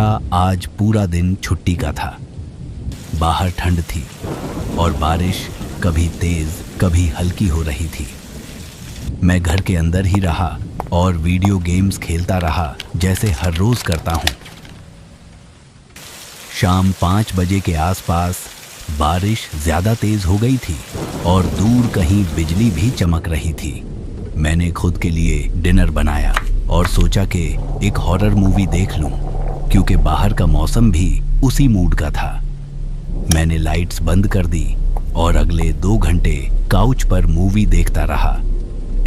मेरा आज पूरा दिन छुट्टी का था। बाहर ठंड थी और बारिश कभी तेज कभी हल्की हो रही थी। मैं घर के अंदर ही रहा और वीडियो गेम्स खेलता रहा जैसे हर रोज करता हूँ। शाम 5 बजे के आसपास बारिश ज्यादा तेज हो गई थी और दूर कहीं बिजली भी चमक रही थी। मैंने खुद के लिए डिनर बनाया और सोचा कि एक हॉरर मूवी देख लूं, क्योंकि बाहर का मौसम भी उसी मूड का था। मैंने लाइट्स बंद कर दी और अगले 2 घंटे काउच पर मूवी देखता रहा।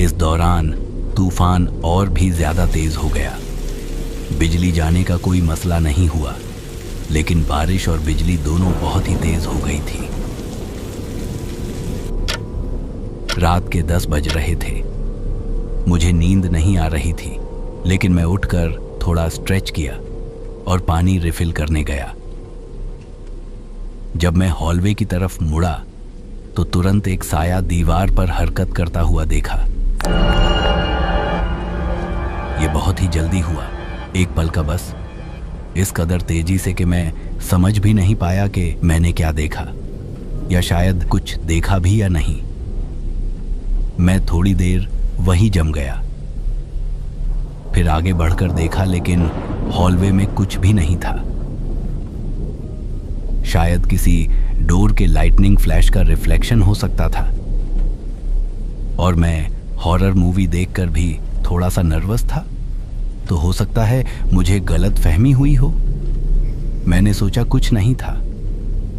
इस दौरान तूफान और भी ज्यादा तेज हो गया। बिजली जाने का कोई मसला नहीं हुआ, लेकिन बारिश और बिजली दोनों बहुत ही तेज हो गई थी। रात के 10 बज रहे थे। मुझे नींद नहीं आ रही थी, लेकिन मैं उठकर थोड़ा स्ट्रेच किया और पानी रिफिल करने गया। जब मैं हॉलवे की तरफ मुड़ा तो तुरंत एक साया दीवार पर हरकत करता हुआ देखा। यह बहुत ही जल्दी हुआ, एक पल का बस, इस कदर तेजी से कि मैं समझ भी नहीं पाया कि मैंने क्या देखा, या शायद कुछ देखा भी या नहीं। मैं थोड़ी देर वहीं जम गया, फिर आगे बढ़कर देखा, लेकिन हॉलवे में कुछ भी नहीं था। शायद किसी डोर के लाइटनिंग फ्लैश का रिफ्लेक्शन हो सकता था। और मैं हॉरर मूवी देखकर भी थोड़ा सा नर्वस था, तो हो सकता है मुझे गलत फहमी हुई हो। मैंने सोचा कुछ नहीं था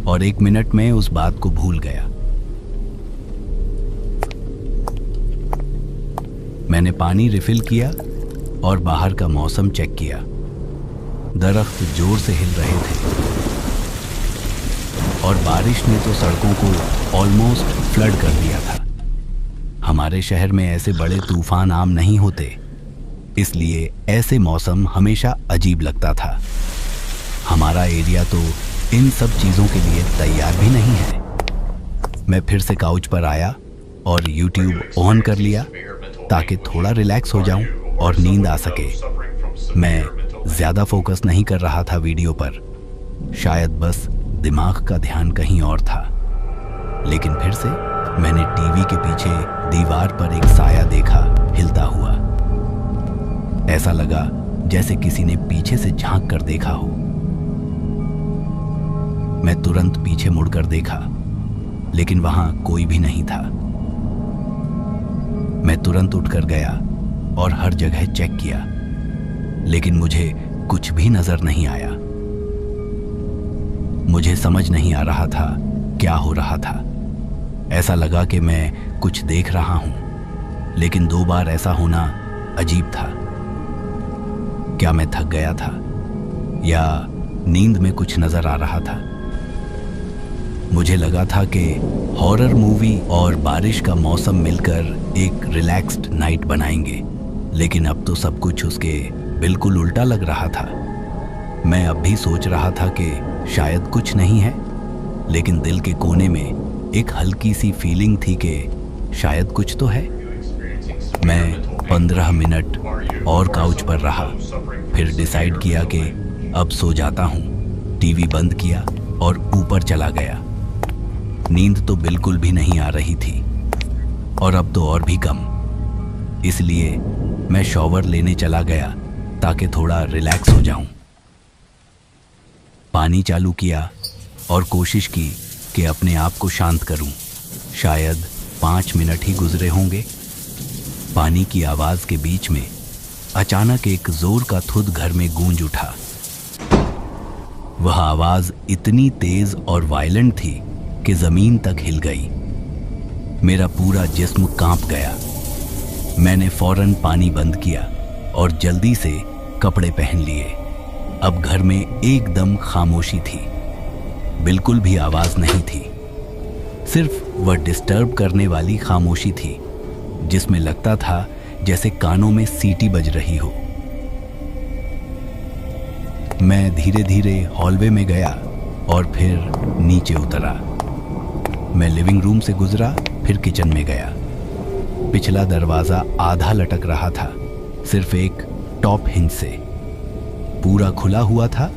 और 1 मिनट में उस बात को भूल गया। मैंने पानी रिफिल किया और बाहर का मौसम चेक किया। दरख्त जोर से हिल रहे थे और बारिश ने तो सड़कों को ऑलमोस्ट फ्लड कर दिया था। हमारे शहर में ऐसे बड़े तूफान आम नहीं होते, इसलिए ऐसे मौसम हमेशा अजीब लगता था। हमारा एरिया तो इन सब चीज़ों के लिए तैयार भी नहीं है। मैं फिर से काउच पर आया और यूट्यूब ऑन कर लिया ताकि थोड़ा रिलैक्स हो जाऊं और नींद आ सके। मैं ज़्यादा फोकस नहीं कर रहा था वीडियो पर, शायद बस दिमाग का ध्यान कहीं और था। लेकिन फिर से मैंने टीवी के पीछे दीवार पर एक साया देखा हिलता हुआ। ऐसा लगा जैसे किसी ने पीछे से झांक कर देखा हो। मैं तुरंत पीछे मुड़कर देखा, लेकिन वहां कोई भी नहीं था। मैं तुरंत उठकर गया और हर जगह चेक किया, लेकिन मुझे कुछ भी नजर नहीं आया। मुझे समझ नहीं आ रहा था क्या हो रहा था। ऐसा लगा कि मैं कुछ देख रहा हूं, लेकिन 2 बार ऐसा होना अजीब था। क्या मैं थक गया था या नींद में कुछ नजर आ रहा था? मुझे लगा था कि हॉरर मूवी और बारिश का मौसम मिलकर एक रिलैक्स्ड नाइट बनाएंगे, लेकिन अब तो सब कुछ उसके बिल्कुल उल्टा लग रहा था। मैं अब भी सोच रहा था कि शायद कुछ नहीं है, लेकिन दिल के कोने में एक हल्की सी फीलिंग थी कि शायद कुछ तो है। मैं 15 मिनट और काउच पर रहा, फिर डिसाइड किया कि अब सो जाता हूँ। टीवी बंद किया और ऊपर चला गया। नींद तो बिल्कुल भी नहीं आ रही थी और अब तो और भी कम, इसलिए मैं शॉवर लेने चला गया ताकि थोड़ा रिलैक्स हो जाऊं। पानी चालू किया और कोशिश की कि अपने आप को शांत करूं। शायद 5 मिनट ही गुजरे होंगे। पानी की आवाज के बीच में अचानक एक जोर का थुद घर में गूंज उठा। वह आवाज इतनी तेज और वायलेंट थी कि जमीन तक हिल गई। मेरा पूरा जिस्म कांप गया। मैंने फौरन पानी बंद किया और जल्दी से कपड़े पहन लिए। अब घर में एकदम खामोशी थी, बिल्कुल भी आवाज नहीं थी। सिर्फ वह डिस्टर्ब करने वाली खामोशी थी, जिसमें लगता था जैसे कानों में सीटी बज रही हो। मैं धीरे धीरे हॉलवे में गया और फिर नीचे उतरा। मैं लिविंग रूम से गुजरा, फिर किचन में गया। पिछला दरवाजा आधा लटक रहा था, सिर्फ एक टॉप हिंज से। पूरा खुला हुआ था,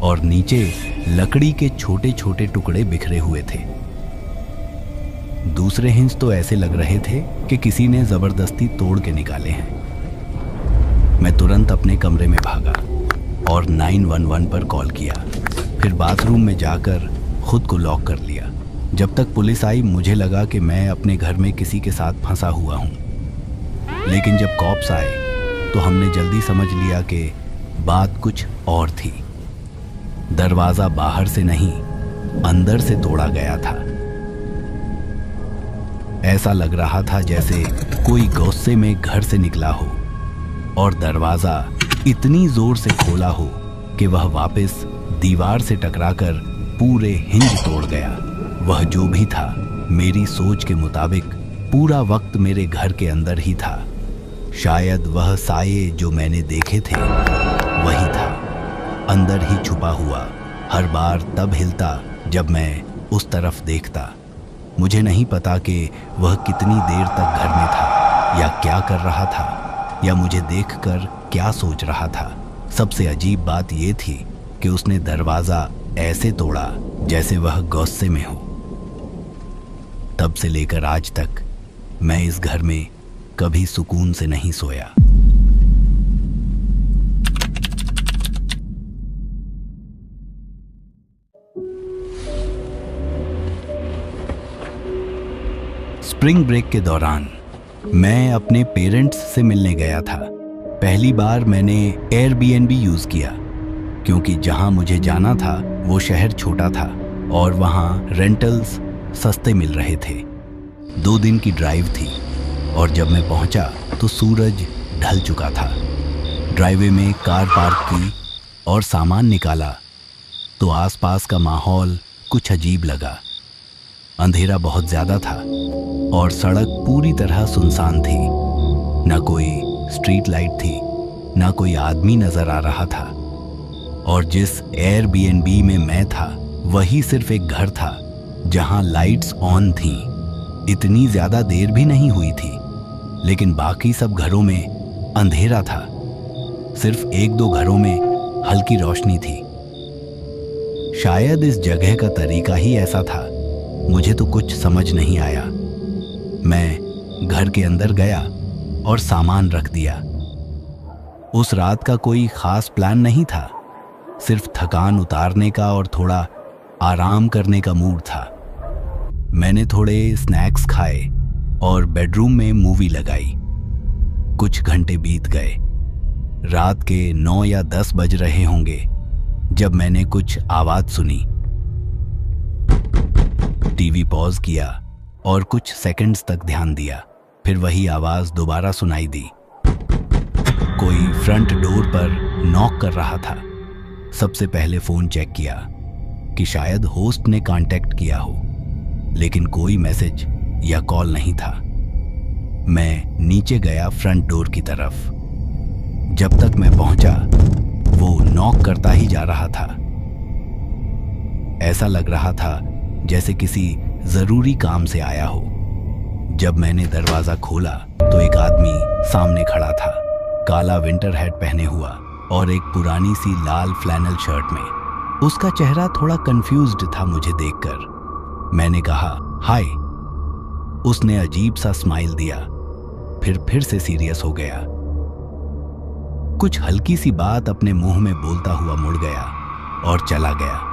और नीचे लकड़ी के छोटे छोटे टुकड़े बिखरे हुए थे। दूसरे हिंज तो ऐसे लग रहे थे कि किसी ने जबरदस्ती तोड़ के निकाले हैं। मैं तुरंत अपने कमरे में भागा और 911 पर कॉल किया। फिर बाथरूम में जाकर खुद को लॉक कर लिया। जब तक पुलिस आई मुझे लगा कि मैं अपने घर में किसी के साथ फंसा हुआ हूँ, लेकिन जब कॉप्स आए तो हमने जल्दी समझ लिया कि बात कुछ और थी। दरवाजा बाहर से नहीं, अंदर से तोड़ा गया था। ऐसा लग रहा था जैसे कोई गुस्से में घर से निकला हो और दरवाजा इतनी जोर से खोला हो कि वह वापस दीवार से टकराकर पूरे हिंज तोड़ गया। वह जो भी था मेरी सोच के मुताबिक पूरा वक्त मेरे घर के अंदर ही था। शायद वह साये जो मैंने देखे थे वही था, अंदर ही छुपा हुआ, हर बार तब हिलता जब मैं उस तरफ देखता। मुझे नहीं पता कि वह कितनी देर तक घर में था या क्या कर रहा था या मुझे देखकर क्या सोच रहा था। सबसे अजीब बात यह थी कि उसने दरवाजा ऐसे तोड़ा जैसे वह गुस्से में हो। तब से लेकर आज तक मैं इस घर में कभी सुकून से नहीं सोया। स्प्रिंग ब्रेक के दौरान मैं अपने पेरेंट्स से मिलने गया था। पहली बार मैंने एयरबीएनबी यूज किया क्योंकि जहां मुझे जाना था वो शहर छोटा था और वहां रेंटल्स सस्ते मिल रहे थे। 2 दिन की ड्राइव थी और जब मैं पहुंचा तो सूरज ढल चुका था। ड्राइवे में कार पार्क की और सामान निकाला तो आसपास का माहौल कुछ अजीब लगा। अंधेरा बहुत ज्यादा था और सड़क पूरी तरह सुनसान थी। न कोई स्ट्रीट लाइट थी, न कोई आदमी नजर आ रहा था। और जिस एयरबीएनबी में मैं था वही सिर्फ एक घर था जहां लाइट्स ऑन थीं। इतनी ज्यादा देर भी नहीं हुई थी, लेकिन बाकी सब घरों में अंधेरा था। सिर्फ 1-2 घरों में हल्की रोशनी थी। शायद इस जगह का तरीका ही ऐसा था। मुझे तो कुछ समझ नहीं आया। मैं घर के अंदर गया और सामान रख दिया। उस रात का कोई खास प्लान नहीं था, सिर्फ थकान उतारने का और थोड़ा आराम करने का मूड था। मैंने थोड़े स्नैक्स खाए और बेडरूम में मूवी लगाई। कुछ घंटे बीत गए। रात के 9 या 10 बज रहे होंगे जब मैंने कुछ आवाज सुनी। टीवी पॉज किया और कुछ सेकंड्स तक ध्यान दिया। फिर वही आवाज दोबारा सुनाई दी। कोई फ्रंट डोर पर नॉक कर रहा था। सबसे पहले फोन चेक किया कि शायद होस्ट ने कांटेक्ट किया हो, लेकिन कोई मैसेज या कॉल नहीं था। मैं नीचे गया फ्रंट डोर की तरफ। जब तक मैं पहुंचा वो नॉक करता ही जा रहा था। ऐसा लग रहा था जैसे किसी जरूरी काम से आया हो। जब मैंने दरवाजा खोला तो एक आदमी सामने खड़ा था, काला विंटर हैट पहने हुआ और एक पुरानी सी लाल फ्लैनल शर्ट में। उसका चेहरा थोड़ा कंफ्यूज्ड था मुझे देखकर। मैंने कहा हाय। उसने अजीब सा स्माइल दिया, फिर से सीरियस हो गया। कुछ हल्की सी बात अपने मुंह में बोलता हुआ मुड़ गया और चला गया।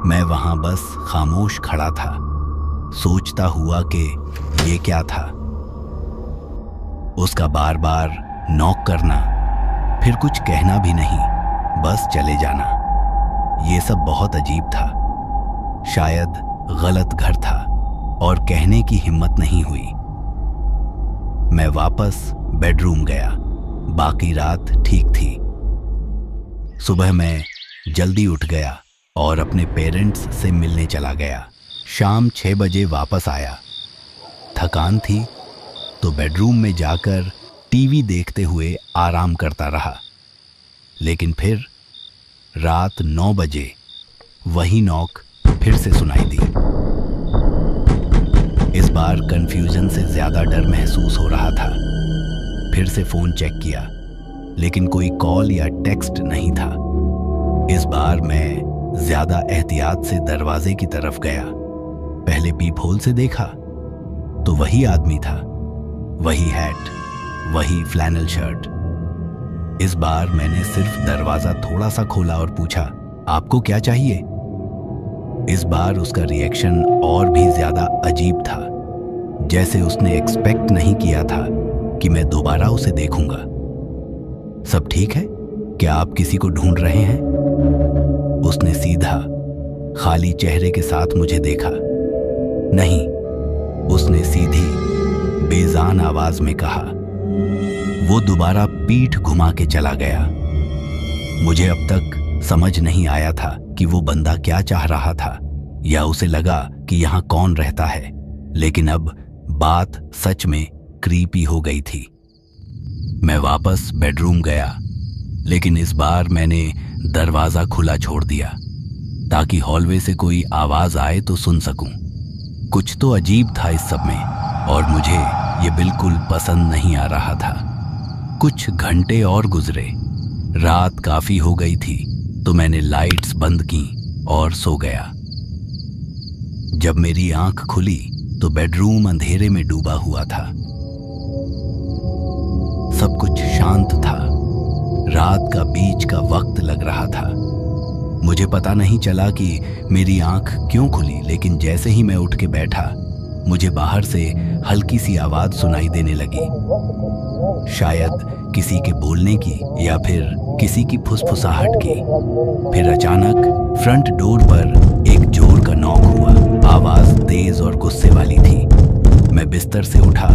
मैं वहां बस खामोश खड़ा था, सोचता हुआ कि ये क्या था। उसका बार बार नॉक करना, फिर कुछ कहना भी नहीं, बस चले जाना। ये सब बहुत अजीब था। शायद गलत घर था और कहने की हिम्मत नहीं हुई। मैं वापस बेडरूम गया। बाकी रात ठीक थी। सुबह मैं जल्दी उठ गया और अपने पेरेंट्स से मिलने चला गया। शाम 6 बजे वापस आया। थकान थी तो बेडरूम में जाकर टीवी देखते हुए आराम करता रहा। लेकिन फिर रात 9 बजे वही नॉक फिर से सुनाई दी। इस बार कंफ्यूजन से ज्यादा डर महसूस हो रहा था। फिर से फोन चेक किया लेकिन कोई कॉल या टेक्स्ट नहीं था। इस बार मैं ज्यादा एहतियात से दरवाजे की तरफ गया। पहले पीप होल से देखा तो वही आदमी था, वही हैट, वही फ्लैनल शर्ट। इस बार मैंने सिर्फ दरवाजा थोड़ा सा खोला और पूछा, आपको क्या चाहिए? इस बार उसका रिएक्शन और भी ज्यादा अजीब था, जैसे उसने एक्सपेक्ट नहीं किया था कि मैं दोबारा उसे देखूंगा। सब ठीक है? क्या आप किसी को ढूंढ रहे हैं? उसने सीधा खाली चेहरे के साथ मुझे देखा। नहीं, उसने सीधी बेजान आवाज में कहा। वो दोबारा पीठ घुमा के चला गया। मुझे अब तक समझ नहीं आया था कि वो बंदा क्या चाह रहा था, या उसे लगा कि यहां कौन रहता है। लेकिन अब बात सच में क्रीपी हो गई थी। मैं वापस बेडरूम गया, लेकिन इस बार मैंने दरवाजा खुला छोड़ दिया ताकि हॉलवे से कोई आवाज आए तो सुन सकूं। कुछ तो अजीब था इस सब में, और मुझे ये बिल्कुल पसंद नहीं आ रहा था। कुछ घंटे और गुजरे। रात काफी हो गई थी तो मैंने लाइट्स बंद की और सो गया। जब मेरी आंख खुली तो बेडरूम अंधेरे में डूबा हुआ था। सब कुछ शांत था। रात का बीच का वक्त लग रहा था। मुझे पता नहीं चला कि मेरी आंख क्यों खुली, लेकिन जैसे ही मैं उठ के बैठा, मुझे बाहर से हल्की सी आवाज सुनाई देने लगी। शायद किसी के बोलने की या फिर किसी की फुसफुसाहट की। फिर अचानक फ्रंट डोर पर एक जोर का नॉक हुआ। आवाज तेज और गुस्से वाली थी। मैं बिस्तर से उठा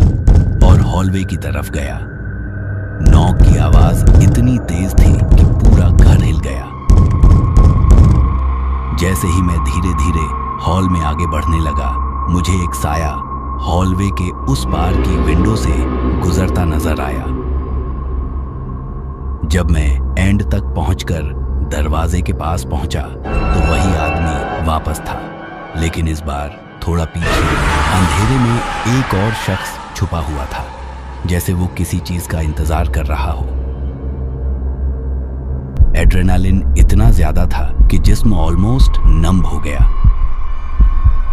और हॉलवे की तरफ गया। नॉक की आवाज इतनी तेज थी कि पूरा घर हिल गया। जैसे ही मैं धीरे धीरे हॉल में आगे बढ़ने लगा, मुझे एक साया हॉलवे के उस पार की विंडो से गुजरता नजर आया। जब मैं एंड तक पहुंचकर दरवाजे के पास पहुंचा तो वही आदमी वापस था, लेकिन इस बार थोड़ा पीछे अंधेरे में एक और शख्स छुपा हुआ था, जैसे वो किसी चीज का इंतजार कर रहा हो। एड्रेनालिन इतना ज्यादा था कि जिस्म ऑलमोस्ट नम हो गया।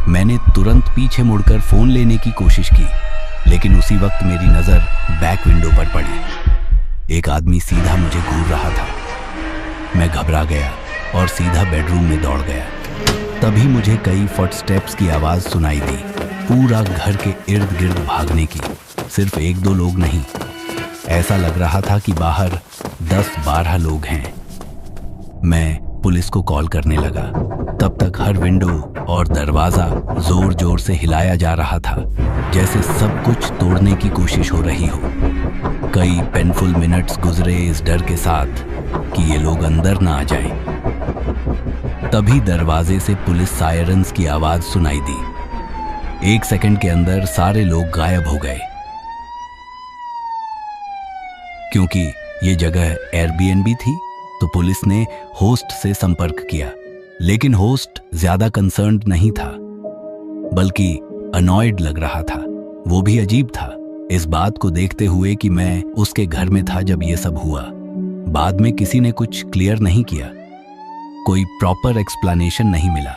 मैंने तुरंत पीछे मुड़कर फोन लेने की कोशिश की, लेकिन उसी वक्त मेरी नजर बैक विंडो पर पड़ी। एक आदमी सीधा मुझे घूर रहा था। मैं घबरा गया और सीधा बेडरूम में दौड़ गया। तभी मुझे कई फुटस्टेप्स की आवाज सुनाई दी, पूरा घर के इर्द गिर्द भागने की। सिर्फ एक दो लोग नहीं, ऐसा लग रहा था कि बाहर 10-12 लोग हैं। मैं पुलिस को कॉल करने लगा। तब तक हर विंडो और दरवाजा जोर जोर से हिलाया जा रहा था, जैसे सब कुछ तोड़ने की कोशिश हो रही हो। कई पेनफुल मिनट्स गुजरे इस डर के साथ कि ये लोग अंदर ना आ जाएं। तभी दरवाजे से पुलिस सायरन्स की आवाज सुनाई दी। 1 सेकंड के अंदर सारे लोग गायब हो गए। क्योंकि ये जगह एयरबीएनबी थी, तो पुलिस ने होस्ट से संपर्क किया, लेकिन होस्ट ज्यादा कंसर्न्ड नहीं था, बल्कि अनॉयड लग रहा था। वो भी अजीब था, इस बात को देखते हुए कि मैं उसके घर में था जब ये सब हुआ। बाद में किसी ने कुछ क्लियर नहीं किया, कोई प्रॉपर एक्सप्लेनेशन नहीं मिला।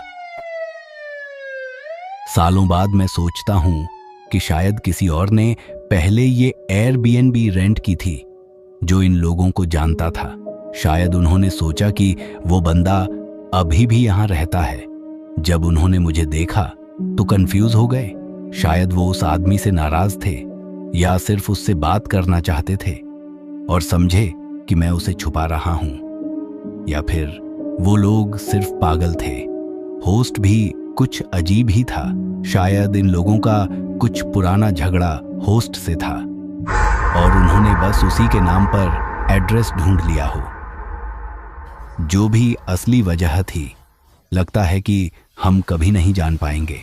सालों बाद मैं सोचता हूं कि शायद किसी और ने पहले ये एयरबीएनबी रेंट की थी, जो इन लोगों को जानता था। शायद उन्होंने सोचा कि वो बंदा अभी भी यहां रहता है। जब उन्होंने मुझे देखा तो कंफ्यूज हो गए। शायद वो उस आदमी से नाराज थे, या सिर्फ उससे बात करना चाहते थे और समझे कि मैं उसे छुपा रहा हूं, या फिर वो लोग सिर्फ पागल थे। होस्ट भी कुछ अजीब ही था। शायद इन लोगों का कुछ पुराना झगड़ा होस्ट से था और उन्होंने बस उसी के नाम पर एड्रेस ढूंढ लिया हो। जो भी असली वजह थी, लगता है कि हम कभी नहीं जान पाएंगे।